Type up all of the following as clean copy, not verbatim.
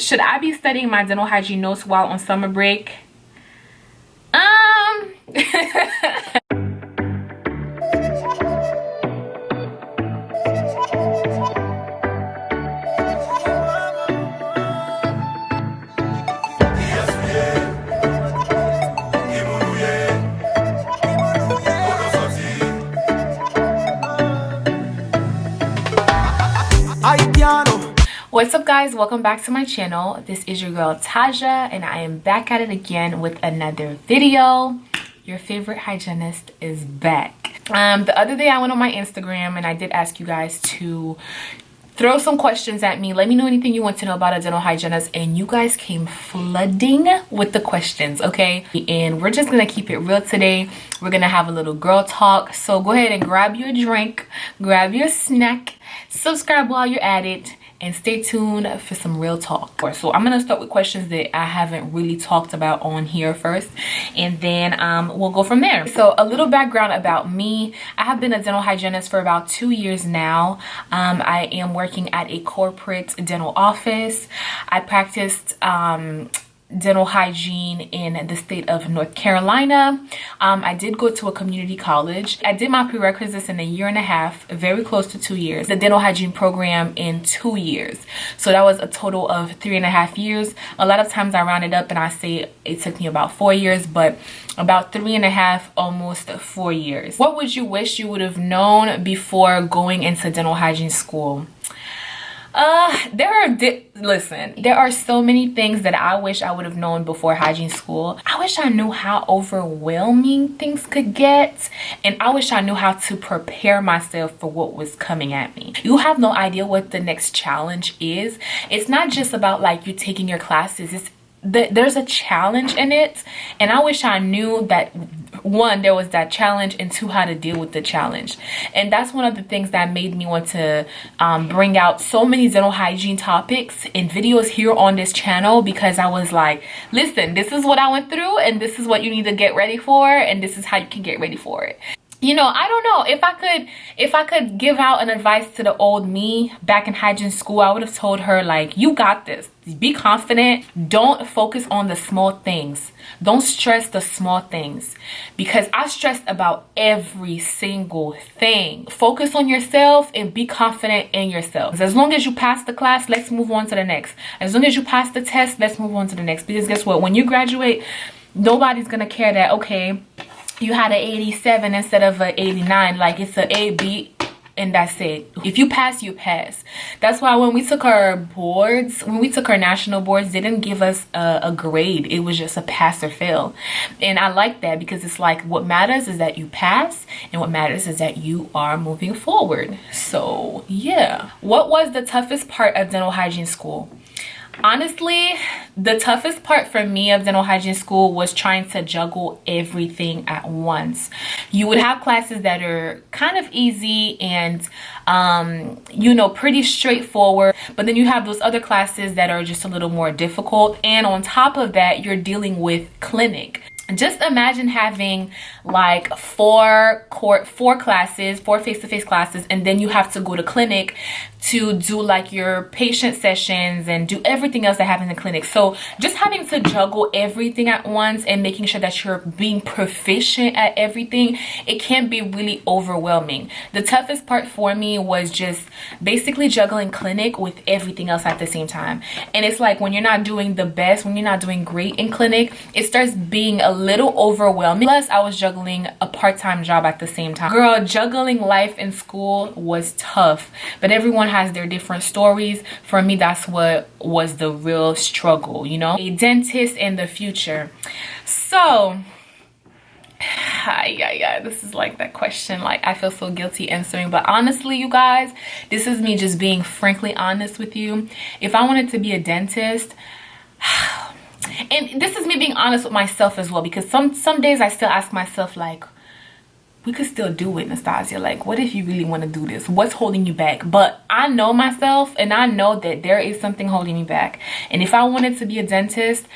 should I be studying my dental hygiene notes while on summer break? What's up guys, welcome back to my channel. This is your girl Tajah and I am back at it again with another video. Your favorite hygienist is back. The other day I went on my Instagram and I did ask you guys to throw some questions at me. Let me know anything you want to know about a dental hygienist, and you guys came flooding with the questions, okay? And we're just gonna keep it real today. We're gonna have a little girl talk. So go ahead and grab your drink, grab your snack, subscribe while you're at it, and stay tuned for some real talk. So I'm gonna start with questions that I haven't really talked about on here first, and then we'll go from there. So a little background about me. I have been a dental hygienist for about 2 years now. I am working at a corporate dental office. I practiced dental hygiene in the state of North Carolina. I did go to a community college. I did my prerequisites in 1.5 years, very close to 2 years. The dental hygiene program in 2 years. So that was a total of 3.5 years. A lot of times I round it up and I say it took me about 4 years, but about 3.5, almost 4 years. What would you wish you would have known before going into dental hygiene school? There are so many things that I wish I would have known before hygiene school. I wish I knew how overwhelming things could get, and I wish I knew how to prepare myself for what was coming at me. You have no idea what the next challenge is. It's not just about like you taking your classes. There's a challenge in it, and I wish I knew that, one, there was that challenge, and two, how to deal with the challenge. And that's one of the things that made me want to bring out so many dental hygiene topics and videos here on this channel, because I was like, listen, this is what I went through, and this is what you need to get ready for, and this is how you can get ready for it. You know, I don't know, if I could give out an advice to the old me back in hygiene school, I would have told her, like, you got this. Be confident. Don't focus on the small things. Don't stress the small things, because I stressed about every single thing. Focus on yourself and be confident in yourself. As long as you pass the class, let's move on to the next. As long as you pass the test, let's move on to the next. Because guess what? When you graduate, nobody's gonna care that, okay, you had an 87 instead of an 89. Like, it's an A, B, and that's it. If you pass, you pass. That's why when we took our boards, when we took our national boards, they didn't give us a grade. It was just a pass or fail. And I like that, because it's like, what matters is that you pass, and what matters is that you are moving forward. So yeah. What was the toughest part of dental hygiene school? Honestly, the toughest part for me of dental hygiene school was trying to juggle everything at once. You would have classes that are kind of easy and you know, pretty straightforward, but then you have those other classes that are just a little more difficult, and on top of that, you're dealing with clinic. Just imagine having like four face-to-face classes, and then you have to go to clinic to do like your patient sessions and do everything else that happens in clinic. So just having to juggle everything at once and making sure that you're being proficient at everything, it can be really overwhelming. The toughest part for me was just basically juggling clinic with everything else at the same time. And it's like, when you're not doing the best, when you're not doing great in clinic, it starts being a little overwhelming. Plus, I was juggling a part-time job at the same time. Girl, juggling life in school was tough, but everyone has their different stories. For me, that's what was the real struggle, you know? A dentist in the future. So yeah, this is like that question, like, I feel so guilty answering, but honestly, you guys, this is me just being frankly honest with you. If I wanted to be a dentist, and this is me being honest with myself as well, because some days I still ask myself, like, we could still do it, Nastasia. Like, what if you really want to do this? What's holding you back? But I know myself, and I know that there is something holding me back. And if I wanted to be a dentist,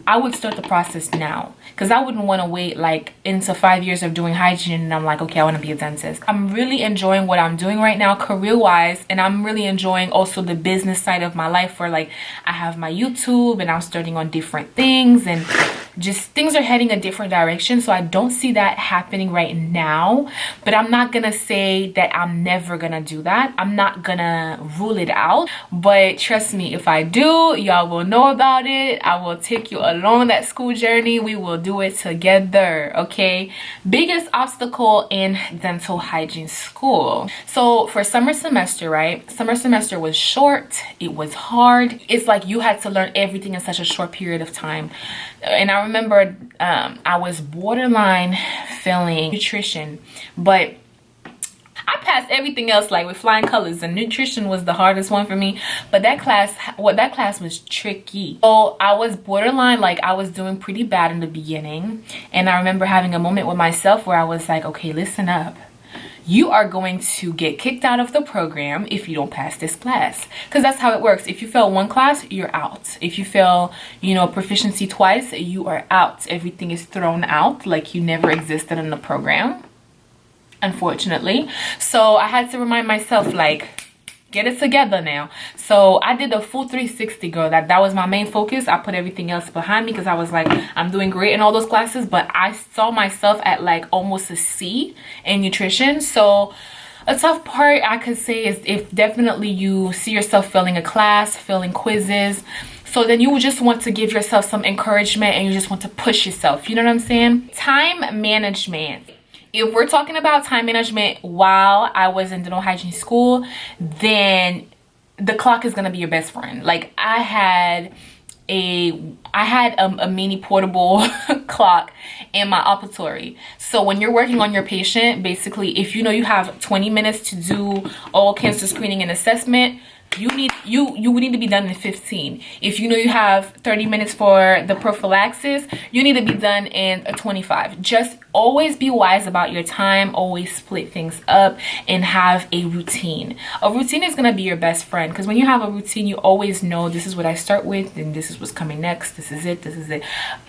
I would start the process now, because I wouldn't want to wait like into 5 years of doing hygiene and I'm like, okay, I want to be a dentist. I'm really enjoying what I'm doing right now career wise, and I'm really enjoying also the business side of my life, where like I have my YouTube and I'm starting on different things, and just things are heading a different direction. So I don't see that happening right now, but I'm not gonna say that I'm never gonna do that. I'm not gonna rule it out, but trust me, if I do, y'all will know about it. I will take you along that school journey. We will do it together, okay? Biggest obstacle in dental hygiene school. So for summer semester, right? Summer semester was short, it was hard. It's like you had to learn everything in such a short period of time. And I remember I was borderline failing nutrition, but I passed everything else like with flying colors, and nutrition was the hardest one for me. But that class was tricky. So I was borderline, like I was doing pretty bad in the beginning, and I remember having a moment with myself where I was like, okay, listen up. You are going to get kicked out of the program if you don't pass this class, because that's how it works. If you fail one class, you're out. If you fail, you know, proficiency twice, you are out. Everything is thrown out, like you never existed in the program, unfortunately. So I had to remind myself, like, get it together now. So I did the full 360, girl. That was my main focus. I put everything else behind me because I was like, I'm doing great in all those classes, but I saw myself at like almost a C in nutrition. So a tough part I could say is if definitely you see yourself failing a class, failing quizzes, so then you just want to give yourself some encouragement and you just want to push yourself. You know what I'm saying? Time management. If we're talking about time management while I was in dental hygiene school, then the clock is gonna be your best friend. Like I had a mini portable clock in my operatory. So when you're working on your patient, basically, if you know you have 20 minutes to do all cancer screening and assessment, you would need to be done in 15. If you know you have 30 minutes for the prophylaxis, you need to be done in 25. Just always be wise about your time. Always split things up and have a routine. A routine is gonna be your best friend, because when you have a routine, you always know this is what I start with and this is what's coming next. This is it,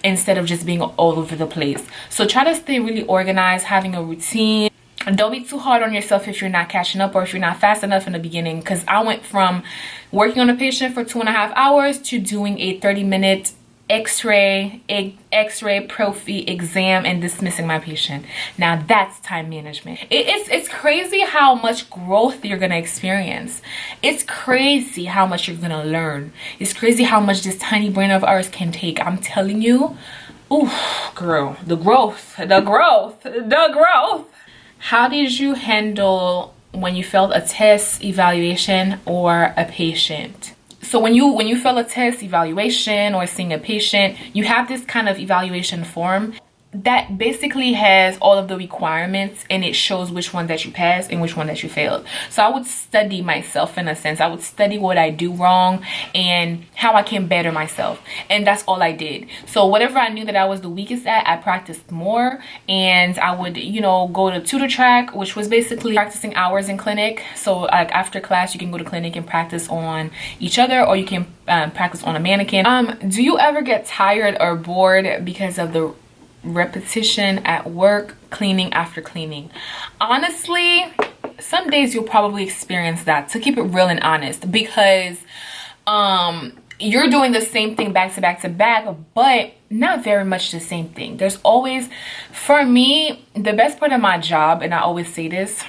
instead of just being all over the place. So try to stay really organized, having a routine. And don't be too hard on yourself if you're not catching up or if you're not fast enough in the beginning, because I went from working on a patient for 2.5 hours to doing a 30-minute x-ray prophy exam and dismissing my patient. Now that's time management. It's crazy how much growth you're gonna experience. It's crazy how much you're gonna learn. It's crazy how much this tiny brain of ours can take. I'm telling you. Ooh, girl, the growth. How did you handle when you failed a test, evaluation, or a patient? So when you fail a test, evaluation, or seeing a patient, you have this kind of evaluation form that basically has all of the requirements, and it shows which one that you passed and which one that you failed. So I would study myself in a sense. I would study what I do wrong and how I can better myself, and that's all I did. So whatever I knew that I was the weakest at, I practiced more, and I would, you know, go to tutor track, which was basically practicing hours in clinic. So like after class, you can go to clinic and practice on each other, or you can practice on a mannequin. Do you ever get tired or bored because of the repetition at work, cleaning after cleaning? Honestly, some days you'll probably experience that, to keep it real and honest, because you're doing the same thing back to back to back, but not very much the same thing. There's always, for me, the best part of my job, and I always say this,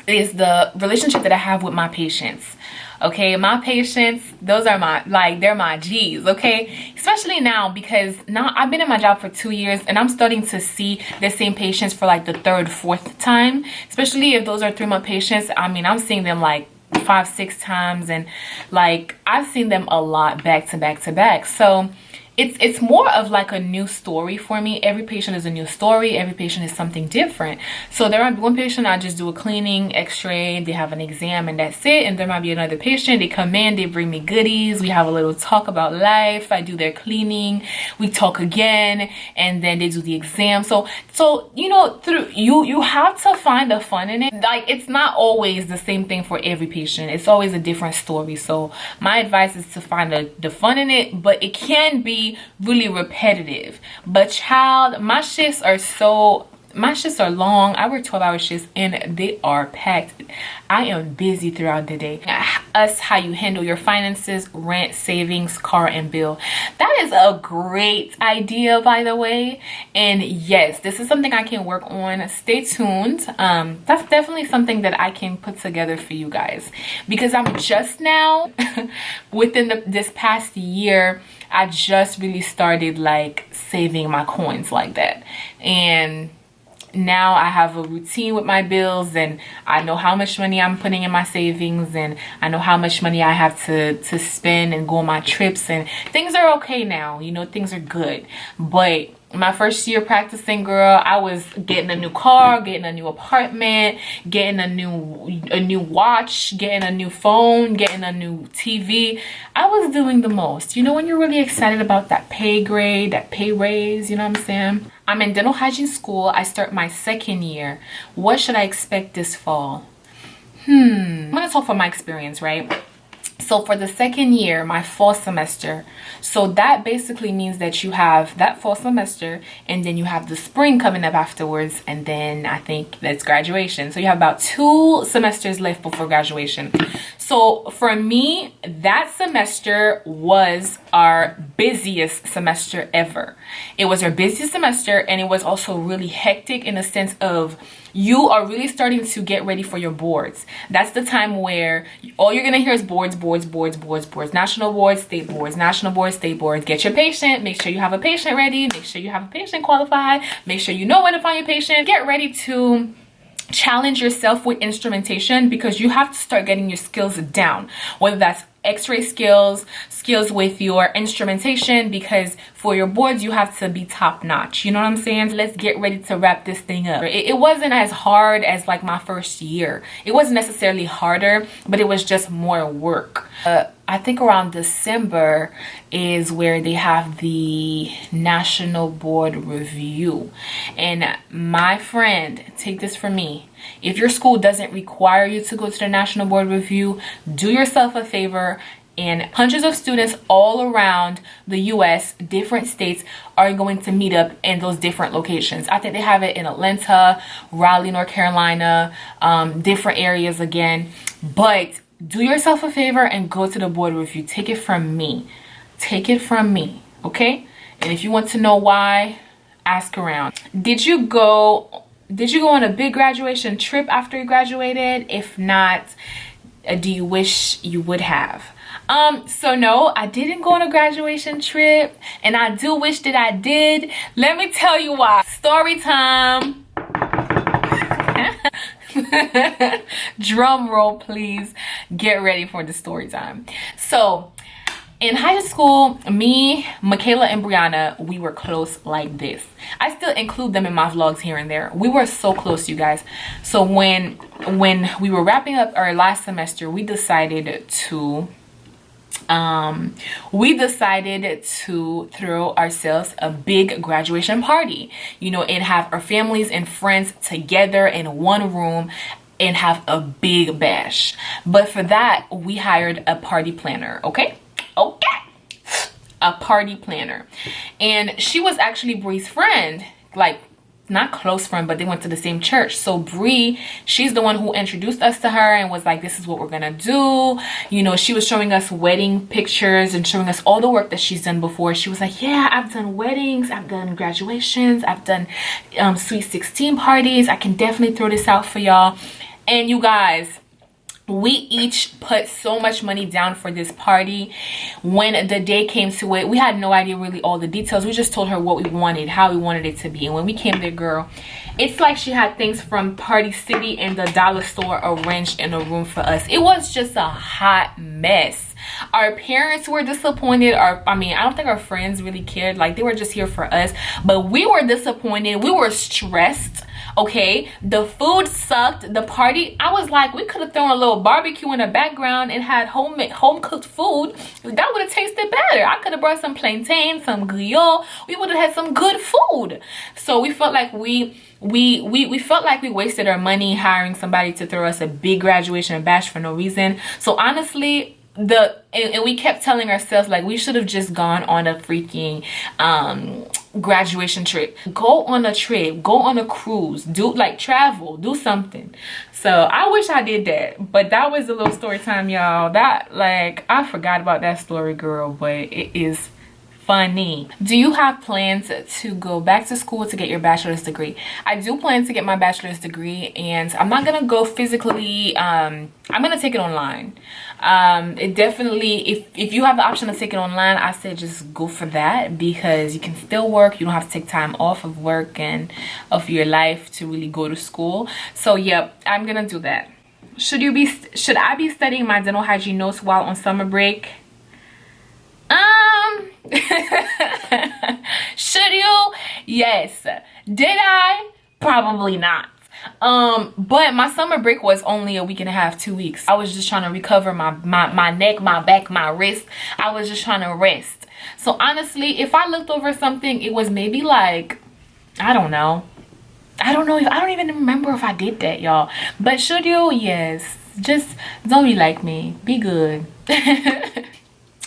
is the relationship that I have with my patients. Okay, my patients, those are my, like, they're my G's, okay? Especially now, because now I've been in my job for 2 years and I'm starting to see the same patients for like the 3rd, 4th time. Especially if those are 3-month patients. I mean, I'm seeing them like 5-6 times, and like I've seen them a lot back to back to back. So it's more of like a new story for me. Every patient is a new story. Every patient is something different. So there might be one patient, I just do a cleaning, x-ray, they have an exam, and that's it. And there might be another patient, they come in, they bring me goodies, we have a little talk about life, I do their cleaning, we talk again, and then they do the exam. So you know, through you have to find the fun in it. Like, it's not always the same thing for every patient. It's always a different story. So my advice is to find the fun in it, but it can be really repetitive. But child, my shifts are long. I work 12-hour shifts and they are packed. I am busy throughout the day. How you handle your finances, rent, savings, car, and bill. That is a great idea, by the way. And yes, this is something I can work on. Stay tuned. That's definitely something that I can put together for you guys, because I'm just now within this past year, I just really started like saving my coins like that. And now I have a routine with my bills, and I know how much money I'm putting in my savings, and I know how much money I have to spend and go on my trips, and things are okay now. You know, things are good. But my first year practicing, girl, I was getting a new car, getting a new apartment, getting a new watch, getting a new phone, getting a new TV. I was doing the most. You know, when you're really excited about that pay grade, that pay raise, you know what I'm saying? I'm in dental hygiene school. I start my second year. What should I expect this fall? I'm gonna talk from my experience, right? So for the second year, my fall semester, so that basically means that you have that fall semester, and then you have the spring coming up afterwards, and then I think that's graduation. So you have about 2 semesters left before graduation. So for me, that semester was our busiest semester ever. It was our busiest semester, and it was also really hectic in the sense of you are really starting to get ready for your boards. That's the time where all you're gonna hear is boards, national boards, state boards, national boards, state boards. Get your patient, make sure you have a patient ready, make sure you have a patient qualified, make sure you know where to find your patient. Get ready to challenge yourself with instrumentation, because you have to start getting your skills down, whether that's x-ray skills with your instrumentation, because for your boards you have to be top notch. You know what I'm saying? Let's get ready to wrap this thing up. It wasn't as hard as like my first year. It wasn't necessarily harder, but it was just more work. I think around December is where they have the national board review. And my friend, take this from me, if your school doesn't require you to go to the national board review, do yourself a favor, and hundreds of students all around the US, different states, are going to meet up in those different locations. I think they have it in Atlanta, Raleigh, North Carolina, different areas again. But do yourself a favor and go to the board review. Take it from me. Take it from me, okay? And if you want to know why, ask around. Did you go on a big graduation trip after you graduated? If not, do you wish you would have? So no, I didn't go on a graduation trip, and I do wish that I did. Let me tell you why. Story time. Drum roll, please. Get ready for the story time. So in high school, me, Michaela, and Brianna, we were close like this. I still include them in my vlogs here and there. We were so close, you guys. So when we were wrapping up our last semester, we decided to throw ourselves a big graduation party, you know, and have our families and friends together in one room and have a big bash. But for that, we hired a party planner. Okay, a party planner. And she was actually Bree's friend, like not close friend, but they went to the same church. So Bree, she's the one who introduced us to her and was like, this is what we're gonna do. You know, she was showing us wedding pictures and showing us all the work that she's done before. She was like, yeah, I've done weddings, I've done graduations, I've done sweet 16 parties. I can definitely throw this out for y'all. And you guys, We each put so much money down for this party. When the day came to it, we had no idea really all the details. We just told her what we wanted, how we wanted it to be. And when we came there, girl, it's like she had things from Party City and the dollar store arranged in a room for us. It was just a hot mess. Our parents were disappointed. I don't think our friends really cared. Like, they were just here for us. But we were disappointed. We were stressed. Okay, the food sucked. The party, I was like, we could have thrown a little barbecue in the background and had home cooked food. That would have tasted better. I could have brought some plantain, some griot. We would have had some good food. So we felt like we felt like we wasted our money hiring somebody to throw us a big graduation bash for no reason. So honestly, and we kept telling ourselves, like, we should have just gone on a freaking graduation trip. Go on a trip, go on a cruise, travel, do something. So I wish I did that. But that was a little story time, y'all. That, like, I forgot about that story, girl, but it is funny. Do you have plans to go back to school to get your bachelor's degree? I do plan to get my bachelor's degree, and I'm not gonna go physically. I'm gonna take it online. It definitely, if you have the option to take it online, I say just go for that, because you can still work. You don't have to take time off of work and of your life to really go to school. So yep, I'm gonna do that. Should I be studying my dental hygiene notes while on summer break? Should you? Yes. Did I? Probably not. But my summer break was only a week and a half, 2 weeks. I was just trying to recover my neck, my back, my wrist. I was just trying to rest. So honestly, if I looked over something, it was maybe like, I don't know. I don't even remember if I did that, y'all. But should you? Yes. Just don't be like me. Be good.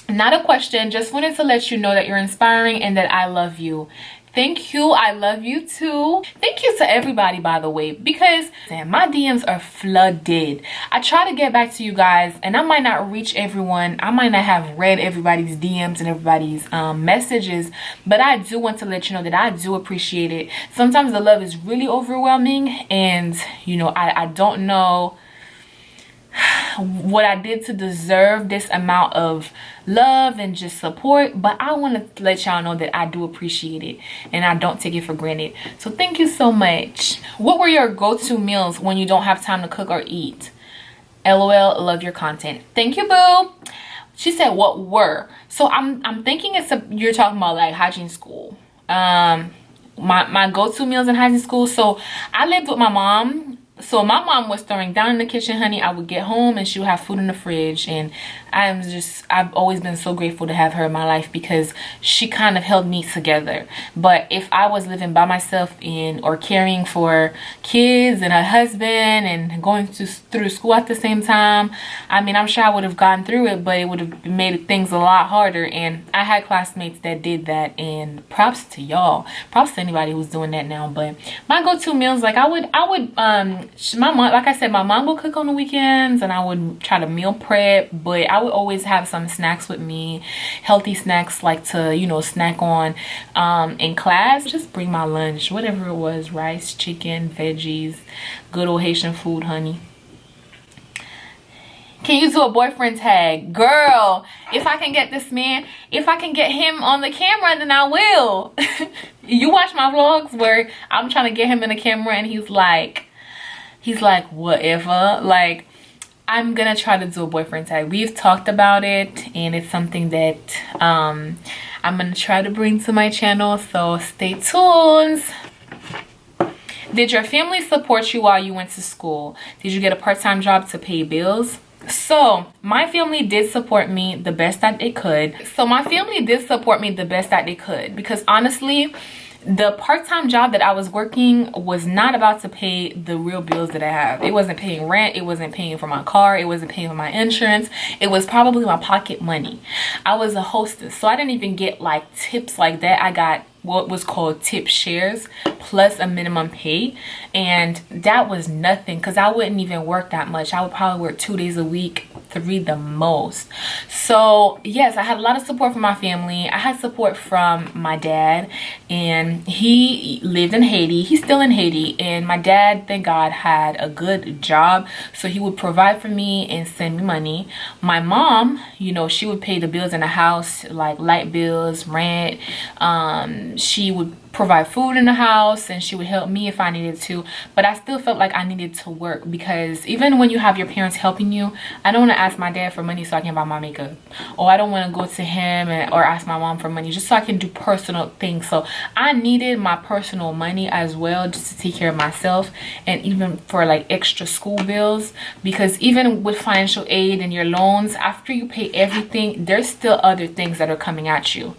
Not a question, just wanted to let you know that you're inspiring and that I love you. Thank you. I love you too. Thank you to everybody, by the way, because my DMs are flooded. I try to get back to you guys, and I might not reach everyone. I might not have read everybody's DMs and everybody's messages, but I do want to let you know that I do appreciate it. Sometimes the love is really overwhelming, and you know, I don't know what I did to deserve this amount of love and just support, but I want to let y'all know that I do appreciate it and I don't take it for granted. So thank you so much. What were your go-to meals when you don't have time to cook or eat? LOL, love your content. Thank you, boo. She said what were. So I'm thinking you're talking about like hygiene school. My go-to meals in hygiene school. So I lived with my mom. So my mom was throwing down in the kitchen, honey. I would get home and she would have food in the fridge, and I've always been so grateful to have her in my life because she kind of held me together. But if I was living by myself or caring for kids and a husband and going through school at the same time, I mean, I'm sure I would have gotten through it, but it would have made things a lot harder. And I had classmates that did that, and props to y'all. Props to anybody who's doing that now. But my go-to meals, like my mom, like I said, my mom would cook on the weekends and I would try to meal prep, but I would always have some snacks with me, healthy snacks, like to, you know, snack on in class. Just bring my lunch, whatever it was, rice, chicken, veggies, good old Haitian food, honey. Can you do a boyfriend tag? Girl, if I can get this man, if I can get him on the camera, then I will. You watch my vlogs where I'm trying to get him in the camera and he's like whatever. Like, I'm gonna try to do a boyfriend tag. We've talked about it and it's something that I'm gonna try to bring to my channel, so stay tuned. Did your family support you while you went to school? Did you get a part-time job to pay bills? So my family did support me the best that they could. Because honestly, the part-time job that I was working was not about to pay the real bills that I have. It wasn't paying rent. It wasn't paying for my car. It wasn't paying for my insurance. It was probably my pocket money. I was a hostess, so I didn't even get like tips like that. I got what was called tip shares plus a minimum pay, and that was nothing because I wouldn't even work that much. I would probably work 2 days a week, 3 the most. So yes, I had a lot of support from my family. I had support from my dad, and he lived in Haiti. He's still in Haiti, and my dad, thank God, had a good job, so he would provide for me and send me money. My mom, you know, she would pay the bills in the house, like light bills, rent. She would provide food in the house, and she would help me if I needed to. But I still felt like I needed to work, because even when you have your parents helping you, I don't want to ask my dad for money so I can buy my makeup, or I don't want to go to him or ask my mom for money just so I can do personal things. So I needed my personal money as well, just to take care of myself, and even for like extra school bills, because even with financial aid and your loans, after you pay everything, there's still other things that are coming at you.